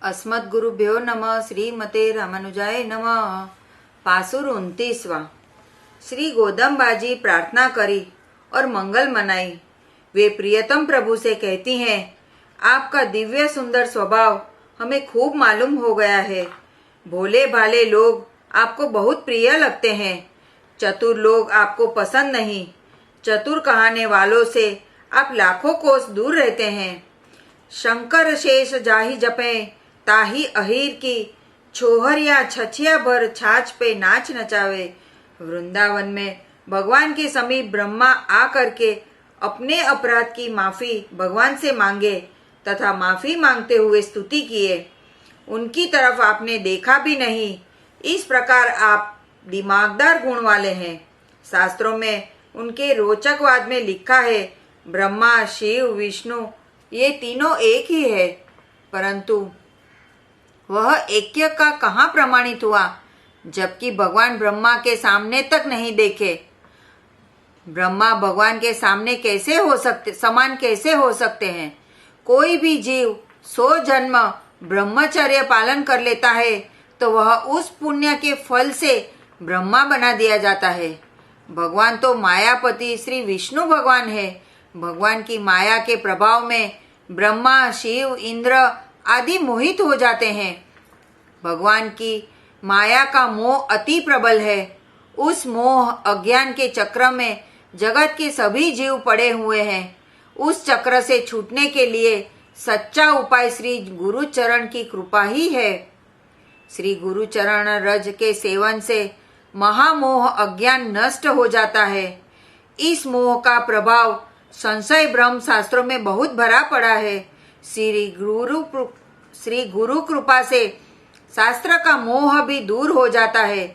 अस्मद्गुरुभ्यो नमः। श्रीमते रामानुजाय नमः। पासुर 29वां। श्री गोदम्बाजी प्रार्थना करी और मंगल मनाई। वे प्रियतम प्रभु से कहती हैं, आपका दिव्य सुंदर स्वभाव हमें खूब मालूम हो गया है। भोले भाले लोग आपको बहुत प्रिय लगते हैं। चतुर लोग आपको पसंद नहीं। चतुर कहाने वालों से आप लाखों कोस दूर रहते हैं। शंकर शेष जाहि जपे ताही अहीर की, छोहर या छछिया भर छाछ पे नाच नचावे। वृंदावन में भगवान के समीप ब्रह्मा आ करके अपने अपराध की माफी भगवान से मांगे तथा माफी मांगते हुए स्तुति किए। उनकी तरफ आपने देखा भी नहीं। इस प्रकार आप दिमागदार गुण वाले हैं। शास्त्रों में उनके रोचकवाद में लिखा है, ब्रह्मा शिव विष्णु ये तीनों एक ही है, परंतु वह ऐक्य का कहाँ प्रमाणित हुआ, जबकि भगवान ब्रह्मा के सामने तक नहीं देखे। ब्रह्मा भगवान के सामने कैसे हो सकते, समान कैसे हो सकते हैं। कोई भी जीव 100 जन्म ब्रह्मचर्य पालन कर लेता है तो वह उस पुण्य के फल से ब्रह्मा बना दिया जाता है। भगवान तो मायापति श्री विष्णु भगवान है। भगवान की माया के प्रभाव में ब्रह्मा शिव इंद्र आदि मोहित हो जाते हैं। भगवान की माया का मोह अति प्रबल है। उस मोह अज्ञान के चक्र में जगत के सभी जीव पड़े हुए हैं। उस चक्र से छूटने के लिए सच्चा उपाय श्री गुरुचरण की कृपा ही है। श्री गुरुचरण रज के सेवन से महामोह अज्ञान नष्ट हो जाता है। इस मोह का प्रभाव संशय ब्रह्म शास्त्रों में बहुत भरा पड़ा है। श्री गुरु कृपा से शास्त्र का मोह भी दूर हो जाता है।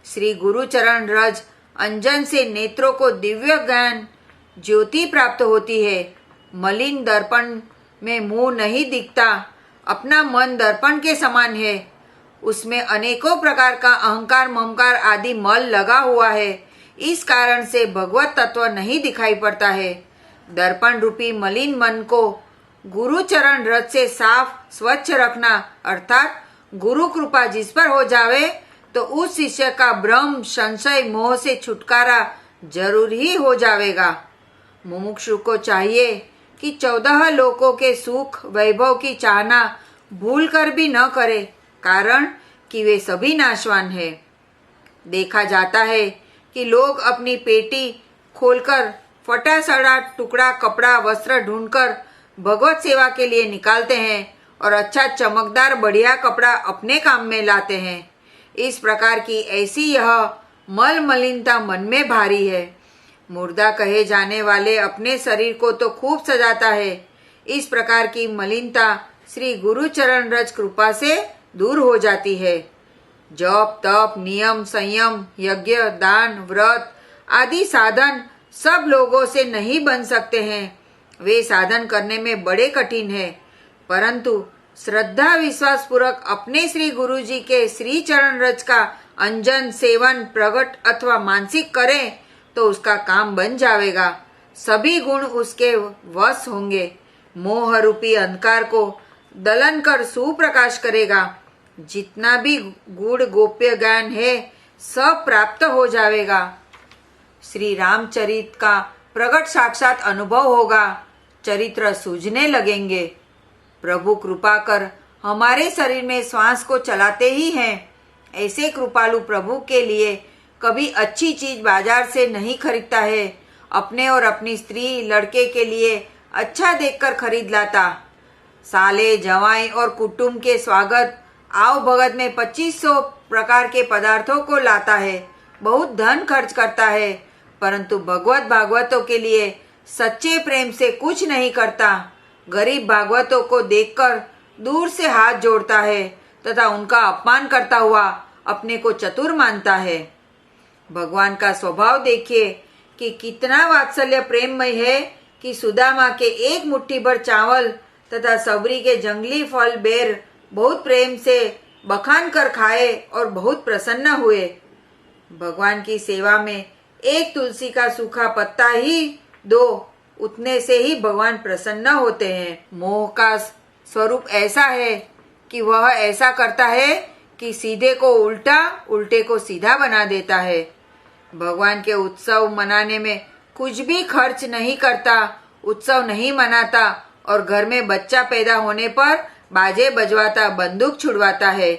श्री गुरुचरण रज अंजन से नेत्रों को दिव्य ज्ञान ज्योति प्राप्त होती है। मलिन दर्पण में मुंह नहीं दिखता। अपना मन दर्पण के समान है। उसमें अनेकों प्रकार का अहंकार ममकार आदि मल लगा हुआ है। इस कारण से भगवत तत्व नहीं दिखाई पड़ता है। दर्पण रूपी मलिन मन को गुरु चरण रज से साफ स्वच्छ रखना, अर्थात गुरु कृपा जिस पर हो जावे तो उस शिष्य का भ्रम संशय मोह से छुटकारा जरूर ही हो जाएगा। मुमुक्षु को चाहिए कि 14 लोकों के सुख वैभव की चाहना भूल कर भी न करे, कारण कि वे सभी नाशवान है। देखा जाता है कि लोग अपनी पेटी खोलकर फटा सड़ा टुकड़ा कपड़ा वस्त्र ढूंढकर भगवत सेवा के लिए निकालते हैं और अच्छा चमकदार बढ़िया कपड़ा अपने काम में लाते हैं। इस प्रकार की ऐसी यह मल मलिनता मन में भारी है। मुर्दा कहे जाने वाले अपने शरीर को तो खूब सजाता है। इस प्रकार की मलिनता श्री गुरुचरण रज कृपा से दूर हो जाती है। जप तप नियम संयम यज्ञ दान व्रत आदि साधन सब लोगों से नहीं बन सकते हैं। वे साधन करने में बड़े कठिन है, परंतु श्रद्धा विश्वास पूर्वक अपने श्री गुरु जी के श्री चरण रज का अंजन सेवन प्रगट अथवा मानसिक करें तो उसका काम बन जाएगा। सभी गुण उसके वश होंगे। मोह रूपी अंधकार को दलन कर सुप्रकाश करेगा। जितना भी गूढ़ गोप्य ज्ञान है सब प्राप्त हो जाएगा। श्री रामचरित का प्रगट साक्षात अनुभव होगा। चरित्र सूझने लगेंगे। प्रभु कृपा कर हमारे शरीर में श्वास को चलाते ही हैं। ऐसे कृपालु प्रभु के लिए कभी अच्छी चीज बाजार से नहीं खरीदता है। अपने और अपनी स्त्री लड़के के लिए अच्छा देखकर खरीद लाता। साले जवाई और कुटुंब के स्वागत आओ भगत में 2500 प्रकार के पदार्थों को लाता है। बहुत धन खर्च करता है, परंतु भगवत भागवतों के लिए सच्चे प्रेम से कुछ नहीं करता। गरीब भागवतों को देखकर दूर से हाथ जोड़ता है तथा उनका अपमान करता हुआ अपने को चतुर मानता है। भगवान का स्वभाव देखिए कि कितना वात्सल्य प्रेममय है कि सुदामा के एक मुट्ठी भर चावल तथा सबरी के जंगली फल बेर बहुत प्रेम से बखान कर खाए और बहुत प्रसन्न हुए। भगवान की सेवा में एक तुलसी का सूखा पत्ता ही दो, उतने से ही भगवान प्रसन्न होते हैं। मोह का स्वरूप ऐसा है कि वह ऐसा करता है कि सीधे को उल्टा, उल्टे को सीधा बना देता है। भगवान के उत्सव मनाने में कुछ भी खर्च नहीं करता, उत्सव नहीं मनाता और घर में बच्चा पैदा होने पर बाजे बजवाता, बंदूक छुड़वाता है,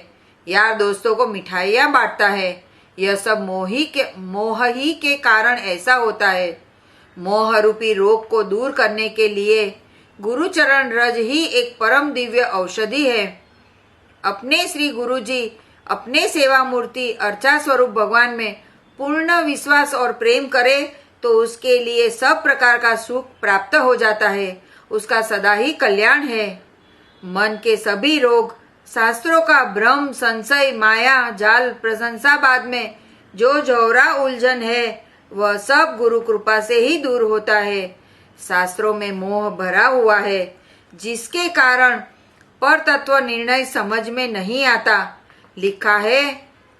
यार दोस्तों को मिठाइयाँ बांटता है। यह सब मोह ही के कारण ऐसा होता है। मोह रूपी रोग को दूर करने के लिए गुरुचरण रज ही एक परम दिव्य औषधि है। अपने श्री गुरु जी, अपने सेवा मूर्ति अर्चा स्वरूप भगवान में पूर्ण विश्वास और प्रेम करे तो उसके लिए सब प्रकार का सुख प्राप्त हो जाता है, उसका सदा ही कल्याण है। मन के सभी रोग, शास्त्रों का भ्रम, संशय, माया जाल, प्रशंसावाद में जो झोरा उलझन है वह सब गुरु कृपा से ही दूर होता है। शास्त्रों में मोह भरा हुआ है, जिसके कारण पर तत्व निर्णय समझ में नहीं आता। लिखा है,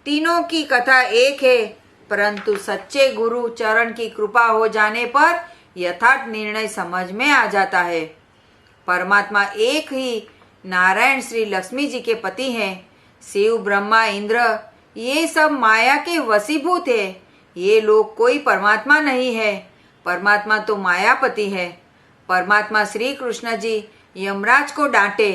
तीनों की कथा एक है, परंतु सच्चे गुरु चरण की कृपा हो जाने पर यथार्थ निर्णय समझ में आ जाता है। परमात्मा एक ही नारायण श्री लक्ष्मी जी के पति हैं। शिव, ब्रह्मा, इंद्र ये सब माया के वशीभूत है। ये लोग कोई परमात्मा नहीं है। परमात्मा तो मायापति है। परमात्मा श्री कृष्ण जी यमराज को डांटे,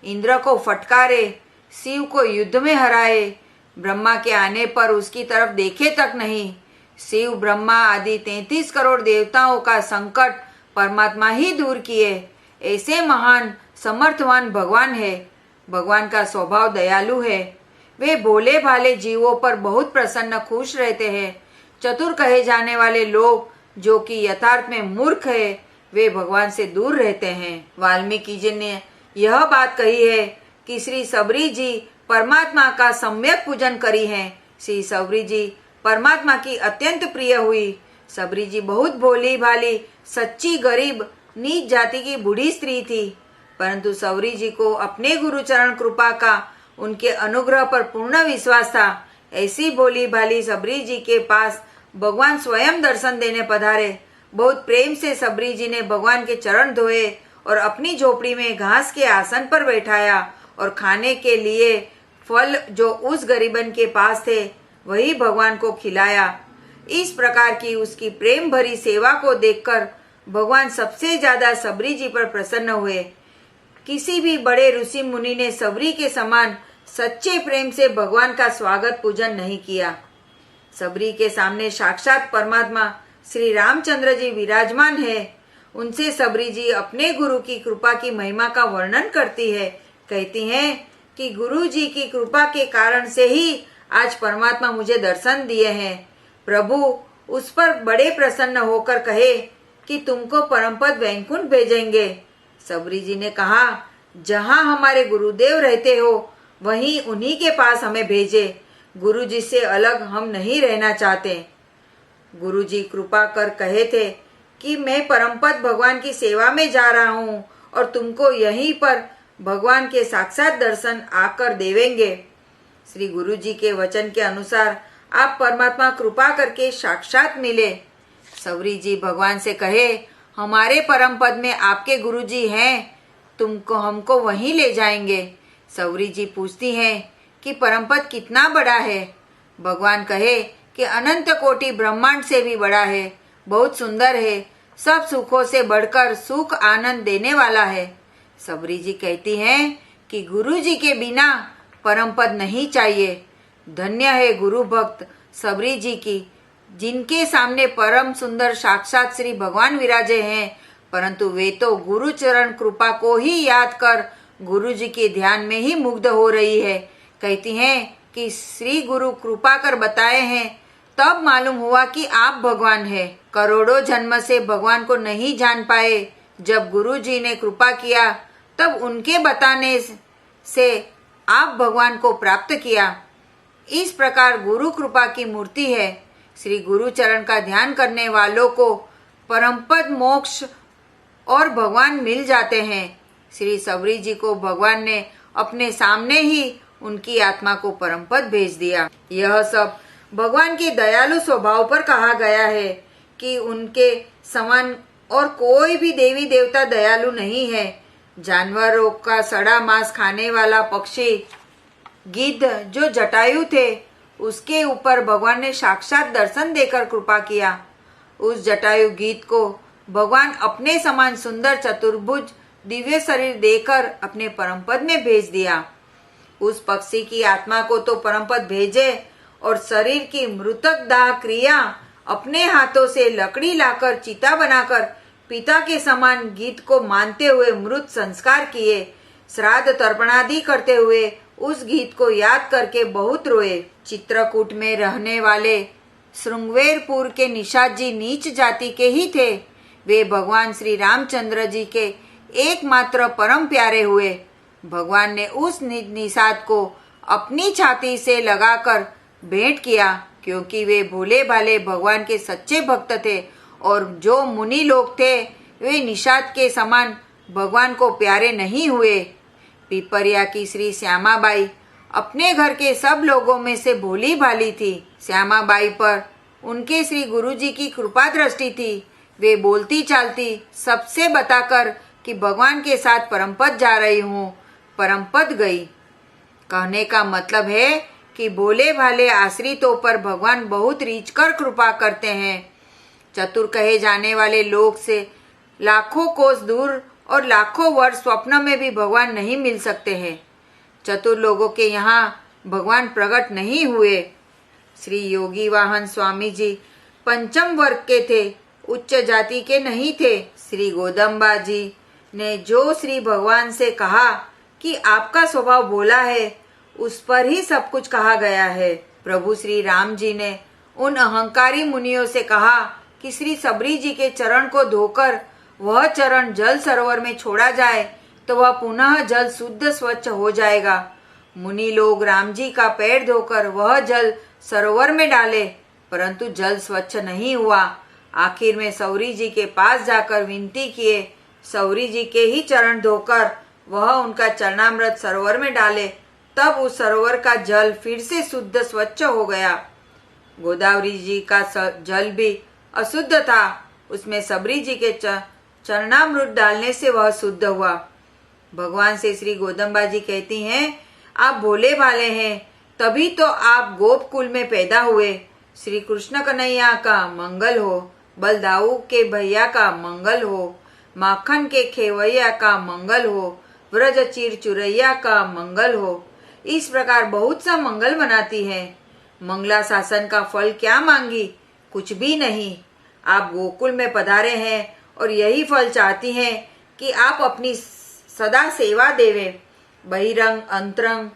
इंद्र को फटकारे, शिव को युद्ध में हराए, ब्रह्मा के आने पर उसकी तरफ देखे तक नहीं। शिव, ब्रह्मा आदि 33 करोड़ देवताओं का संकट परमात्मा ही दूर किए। ऐसे महान समर्थवान भगवान है। भगवान का स्वभाव दयालु है। वे भोले भाले जीवों पर बहुत प्रसन्न खुश रहते हैं। चतुर कहे जाने वाले लोग जो कि यथार्थ में मूर्ख है, वे भगवान से दूर रहते हैं। वाल्मीकि जी ने यह बात कही है कि श्री सबरी जी परमात्मा का सम्यक पूजन करी है। श्री सबरी जी परमात्मा की अत्यंत प्रिय हुई। सबरी जी बहुत भोली भाली, सच्ची, गरीब, नीच जाति की बूढ़ी स्त्री थी, परंतु सबरी जी को अपने गुरुचरण कृपा का, उनके अनुग्रह पर पूर्ण विश्वास था। ऐसी भोली भाली सबरी जी के पास भगवान स्वयं दर्शन देने पधारे। बहुत प्रेम से सबरी जी ने भगवान के चरण धोए और अपनी झोपड़ी में घास के आसन पर बैठाया और खाने के लिए फल जो उस गरीबन के पास थे वही भगवान को खिलाया। इस प्रकार की उसकी प्रेम भरी सेवा को देखकर भगवान सबसे ज्यादा सबरी जी पर प्रसन्न हुए। किसी भी बड़े ऋषि मुनि ने सबरी के समान सच्चे प्रेम से भगवान का स्वागत पूजन नहीं किया। सबरी के सामने साक्षात परमात्मा श्री रामचंद्र जी विराजमान है। उनसे सबरी जी अपने गुरु की कृपा की महिमा का वर्णन करती है। कहती हैं कि गुरु जी की कृपा के कारण से ही आज परमात्मा मुझे दर्शन दिए हैं। प्रभु उस पर बड़े प्रसन्न होकर कहे कि तुमको परमपद वैकुंठ भेजेंगे। सबरी जी ने कहा, जहाँ हमारे गुरुदेव रहते हो वहीं उन्हीं के पास हमें भेजे। गुरु जी से अलग हम नहीं रहना चाहते। गुरु जी कृपा कर कहे थे कि मैं परमपद भगवान की सेवा में जा रहा हूँ और तुमको यहीं पर भगवान के साक्षात दर्शन आकर देवेंगे। श्री गुरु जी के वचन के अनुसार आप परमात्मा कृपा करके साक्षात मिले। सबरी जी भगवान से कहे, हमारे परम पद में आपके गुरु जी हैं, तुमको हमको वहीं ले जाएंगे। सबरी जी पूछती हैं कि परमपद कितना बड़ा है। भगवान कहे कि अनंत कोटि ब्रह्मांड से भी बड़ा है, बहुत सुंदर है, सब सुखों से बढ़कर सुख आनंद देने वाला है। सबरी जी कहती हैं कि गुरु जी के बिना परमपद नहीं चाहिए। धन्य है गुरु भक्त सबरी जी की, जिनके सामने परम सुंदर साक्षात श्री भगवान विराजे हैं, परंतु वे तो गुरु चरण कृपा को ही याद कर गुरु जी के ध्यान में ही मुग्ध हो रही है। कहती हैं कि श्री गुरु कृपा कर बताए हैं, तब मालूम हुआ कि आप भगवान हैं। करोड़ों जन्म से भगवान को नहीं जान पाए। जब गुरु जी ने कृपा किया तब उनके बताने से आप भगवान को प्राप्त किया। इस प्रकार गुरु कृपा की मूर्ति है। श्री गुरु चरण का ध्यान करने वालों को परमपद मोक्ष और भगवान मिल जाते हैं। श्री सबरी जी को भगवान ने अपने सामने ही उनकी आत्मा को परमपद भेज दिया। यह सब भगवान के दयालु स्वभाव पर कहा गया है कि उनके समान और कोई भी देवी देवता दयालु नहीं है। जानवरों का सड़ा मांस खाने वाला पक्षी गिद्ध जो जटायु थे, उसके ऊपर भगवान ने साक्षात दर्शन देकर कृपा किया। उस जटायु गिद्ध को भगवान अपने समान सुंदर चतुर्भुज दिव्य शरीर देकर अपने परम पद में भेज दिया। उस पक्षी की आत्मा को तो परम पद भेजे और शरीर की मृतक दाह क्रिया अपने हाथों से लकड़ी लाकर चिता बनाकर पिता के समान गिद्ध को मानते हुए मृत संस्कार किए। श्राद्ध तर्पणादि करते हुए उस गिद्ध को याद करके बहुत रोए। चित्रकूट में रहने वाले श्रृंगवेरपुर के निषाद जी नीच जाति के ही थे। वे भगवान श्री रामचंद्र जी के एकमात्र परम प्यारे हुए। भगवान ने उस निषाद को अपनी छाती से लगाकर भेंट किया, क्योंकि वे भोले भाले भगवान के सच्चे भक्त थे और जो मुनि लोग थे वे निषाद के समान भगवान को प्यारे नहीं हुए। पिपरिया की श्री श्यामाबाई अपने घर के सब लोगों में से भोली भाली थी। श्यामाबाई पर उनके श्री गुरुजी की कृपा दृष्टि थी। वे बोलती चालती सबसे बताकर कि भगवान के साथ परमपद जा रही हूँ, परमपद गई। कहने का मतलब है कि भोले भाले आश्रितों पर भगवान बहुत रीझकर कृपा करते हैं। चतुर कहे जाने वाले लोग से लाखों कोस दूर और लाखों वर्ष स्वप्न में भी भगवान नहीं मिल सकते हैं। चतुर लोगों के यहाँ भगवान प्रकट नहीं हुए। श्री योगी वाहन स्वामी जी पंचम वर्ग के थे, उच्च जाति के नहीं थे। श्री गोदम्बा जी ने जो श्री भगवान से कहा कि आपका स्वभाव भोला है, उस पर ही सब कुछ कहा गया है। प्रभु श्री राम जी ने उन अहंकारी मुनियों से कहा कि श्री सबरी जी के चरण को धोकर वह चरण जल सरोवर में छोड़ा जाए तो वह पुनः जल शुद्ध स्वच्छ हो जाएगा। मुनि लोग राम जी का पैर धोकर वह जल सरोवर में डाले, परंतु जल स्वच्छ नहीं हुआ। आखिर में सौरी जी के पास जाकर विनती किए, सौरी जी के ही चरण धोकर वह उनका चरणामृत सरोवर में डाले, तब उस सरोवर का जल फिर से शुद्ध स्वच्छ हो गया। गोदावरी जी का जल भी अशुद्ध था, उसमें सबरी जी के चरणामृत डालने से वह शुद्ध हुआ। भगवान से श्री गोदम्बा जी कहती हैं, आप भोले भाले हैं, तभी तो आप गोप कुल में पैदा हुए। श्री कृष्ण कन्हैया का मंगल हो, बलदाऊ के भैया का मंगल हो, माखन के खेवैया का मंगल हो, व्रज चीर चुरैया का मंगल हो। इस प्रकार बहुत सा मंगल मनाती है। मंगला शासन का फल क्या मांगी? कुछ भी नहीं। आप गोकुल में पधारे हैं और यही फल चाहती हैं कि आप अपनी सदा सेवा देवे। बहिरंग अंतरंग,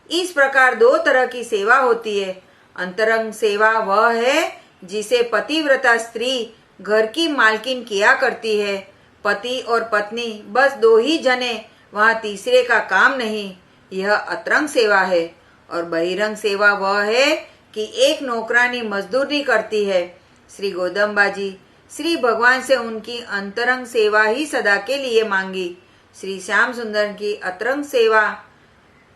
इस प्रकार दो तरह की सेवा होती है। अंतरंग सेवा वह है जिसे पतिव्रता स्त्री घर की मालकिन किया करती है। पति और पत्नी बस दो ही जने, वहाँ तीसरे का काम नहीं, यह अतरंग सेवा है। और बहिरंग सेवा वह है कि एक नौकरानी मजदूरी करती है। श्री गोदम्बा जी श्री भगवान से उनकी अंतरंग सेवा ही सदा के लिए मांगी। श्री श्याम सुंदर की अतरंग सेवा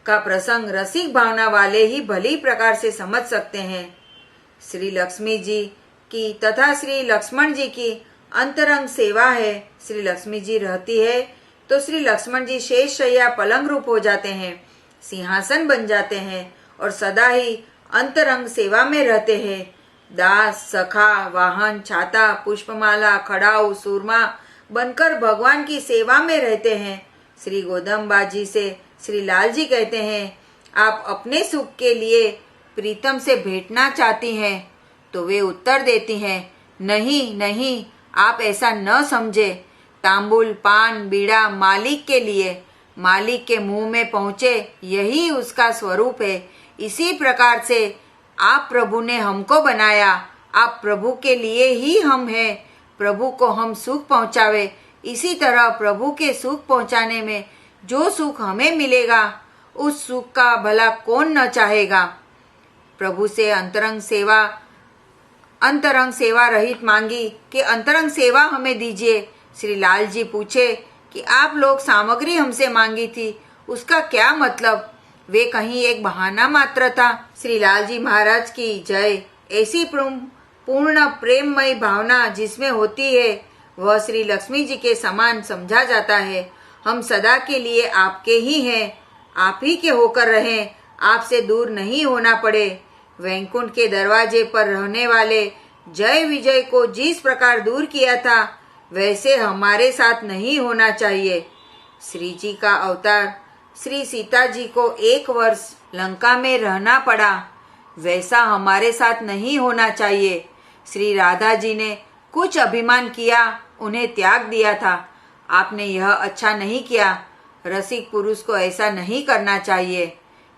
का प्रसंग रसिक भावना वाले ही भली प्रकार से समझ सकते हैं। श्री लक्ष्मी जी की तथा श्री लक्ष्मण जी की अंतरंग सेवा है। श्री लक्ष्मी जी रहती है तो श्री लक्ष्मण जी शेष शैया पलंग रूप हो जाते हैं, सिंहासन बन जाते हैं और सदा ही अंतरंग सेवा में रहते हैं। दास, सखा, वाहन, छाता, पुष्पमाला, खड़ाऊ, सूरमा बनकर भगवान की सेवा में रहते हैं। श्री गोदम्बा जी से श्री लाल जी कहते हैं, आप अपने सुख के लिए प्रीतम से भेंटना चाहती हैं? तो वे उत्तर देती हैं, नहीं नहीं, आप ऐसा न समझे। तांबुल, पान, बीड़ा मालिक के लिए, मालिक के मुंह में पहुँचे, यही उसका स्वरूप है। इसी प्रकार से आप प्रभु ने हमको बनाया, आप प्रभु के लिए ही हम हैं। प्रभु को हम सुख पहुँचावे, इसी तरह प्रभु के सुख पहुँचाने में जो सुख हमें मिलेगा, उस सुख का भला कौन न चाहेगा। प्रभु से अंतरंग सेवा रहित मांगी कि अंतरंग सेवा हमें दीजिए। श्री लाल जी पूछे कि आप लोग सामग्री हमसे मांगी थी, उसका क्या मतलब? वे कहीं एक बहाना मात्र था। श्री लाल जी महाराज की जय। ऐसी पूर्ण प्रेममयी भावना जिसमें होती है वह श्री लक्ष्मी जी के समान समझा जाता है। हम सदा के लिए आपके ही हैं, आप ही के होकर रहें, आपसे दूर नहीं होना पड़े। वैकुंठ के दरवाजे पर रहने वाले जय विजय को जिस प्रकार दूर किया था, वैसे हमारे साथ नहीं होना चाहिए। श्री जी का अवतार श्री सीता जी को 1 वर्ष लंका में रहना पड़ा, वैसा हमारे साथ नहीं होना चाहिए। श्री राधा जी ने कुछ अभिमान किया, उन्हें त्याग दिया था। आपने यह अच्छा नहीं किया। रसिक पुरुष को ऐसा नहीं करना चाहिए।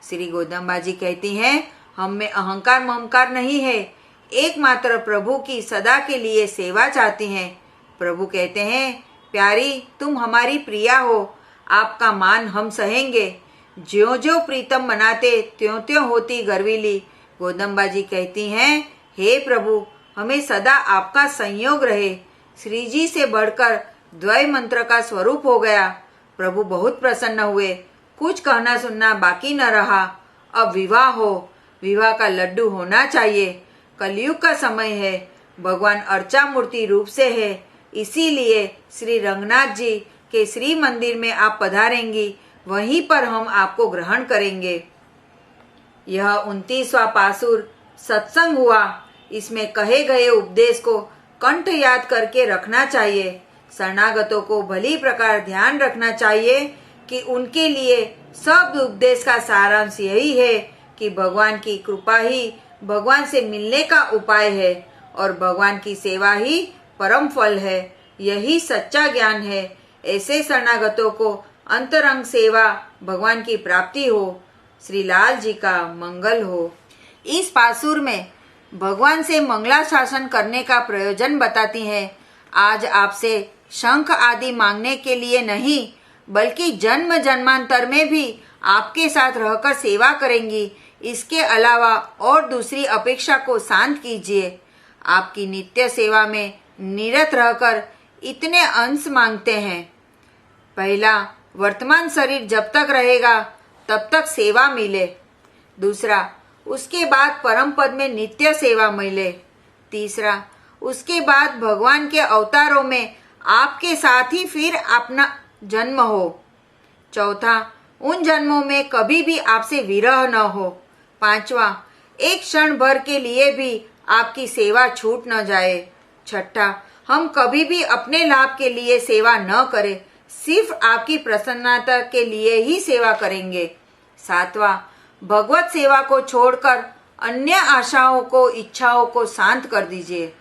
श्री गोदम्बा जी कहती हैं, हम में अहंकार ममकार नहीं है, एकमात्र प्रभु की सदा के लिए सेवा चाहती हैं। प्रभु कहते हैं, प्यारी तुम हमारी प्रिया हो, आपका मान हम सहेंगे। ज्यों ज्यों प्रीतम मनाते त्यों त्यों होती गर्वीली। गोदम्बा जी कहती हैं, हे प्रभु हमें सदा आपका संयोग रहे। श्री जी से बढ़कर द्वय मंत्र का स्वरूप हो गया। प्रभु बहुत प्रसन्न हुए, कुछ कहना सुनना बाकी न रहा। अब विवाह हो, विवाह का लड्डू होना चाहिए। कलयुग का समय है, भगवान अर्चा मूर्ति रूप से है, इसीलिए श्री रंगनाथ जी के श्री मंदिर में आप पधारेंगी, वहीं पर हम आपको ग्रहण करेंगे। यह 29वां पासुर सत्संग हुआ। इसमें कहे गए उपदेश को कंठ याद करके रखना चाहिए। शरणागतों को भली प्रकार ध्यान रखना चाहिए कि उनके लिए सब उपदेश का सारांश यही है कि भगवान की कृपा ही भगवान से मिलने का उपाय है और भगवान की सेवा ही परम फल है। यही सच्चा ज्ञान है। ऐसे शरणागतों को अंतरंग सेवा भगवान की प्राप्ति हो। श्री लाल जी का मंगल हो। इस पासुर में भगवान से मंगलाशासन करने का प्रयोजन बताती हैं। आज आपसे शंख आदि मांगने के लिए नहीं, बल्कि जन्म जन्मांतर में भी आपके साथ रहकर सेवा करेंगी। इसके अलावा और दूसरी अपेक्षा को शांत कीजिए। आपकी नित्य सेवा में निरत रहकर इतने अंश मांगते हैं। पहला, वर्तमान शरीर जब तक रहेगा तब तक सेवा मिले। दूसरा, उसके बाद परम पद में नित्य सेवा मिले। तीसरा, उसके बाद भगवान के अवतारों में आपके साथ ही फिर अपना जन्म हो। चौथा, उन जन्मों में कभी भी आपसे विरह न हो। पांचवा, एक क्षण भर के लिए भी आपकी सेवा छूट न जाए। छठा, हम कभी भी अपने लाभ के लिए सेवा न करें, सिर्फ आपकी प्रसन्नता के लिए ही सेवा करेंगे। सातवां, भगवत सेवा को छोड़कर अन्य आशाओं को इच्छाओं को शांत कर दीजिए।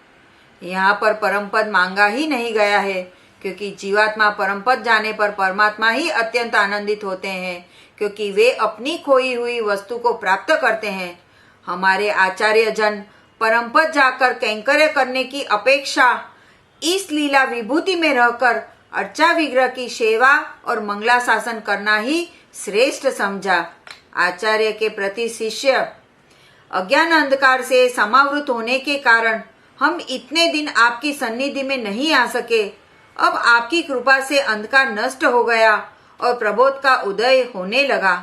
यहाँ पर परम पद मांगा ही नहीं गया है, क्योंकि जीवात्मा परम पद जाने पर परमात्मा ही अत्यंत आनंदित होते हैं, क्योंकि वे अपनी खोई हुई वस्तु को प्राप्त करते हैं। हमारे आचार्य जन परम पद जाकर कैंकर्य करने की अपेक्षा इस लीला विभूति में रहकर अर्चा विग्रह की सेवा और मंगलाशासन करना ही श्रेष्ठ समझा। आचार्य के प्रति शिष्य अज्ञान अंधकार से समावृत होने के कारण हम इतने दिन आपकी सन्निधि में नहीं आ सके। अब आपकी कृपा से अंधकार नष्ट हो गया और प्रबोध का उदय होने लगा।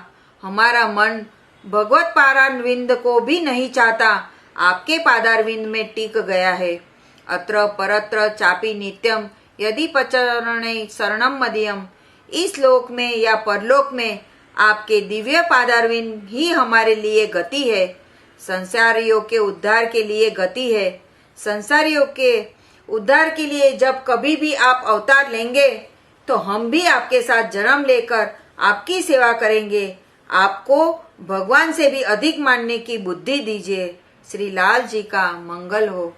हमारा मन भगवत पादारविंद को भी नहीं चाहता, आपके पादारविंद में टिक गया है। अत्र परत्र चापी नित्यम यदि पचरणे शरणम मदीयम। इस लोक में या परलोक में आपके दिव्य पादारविंद ही हमारे लिए गति है, संसारियों के उद्धार के लिए गति है। संसारियों के उद्धार के लिए जब कभी भी आप अवतार लेंगे तो हम भी आपके साथ जन्म लेकर आपकी सेवा करेंगे। आपको भगवान से भी अधिक मानने की बुद्धि दीजिए। श्री लाल जी का मंगल हो।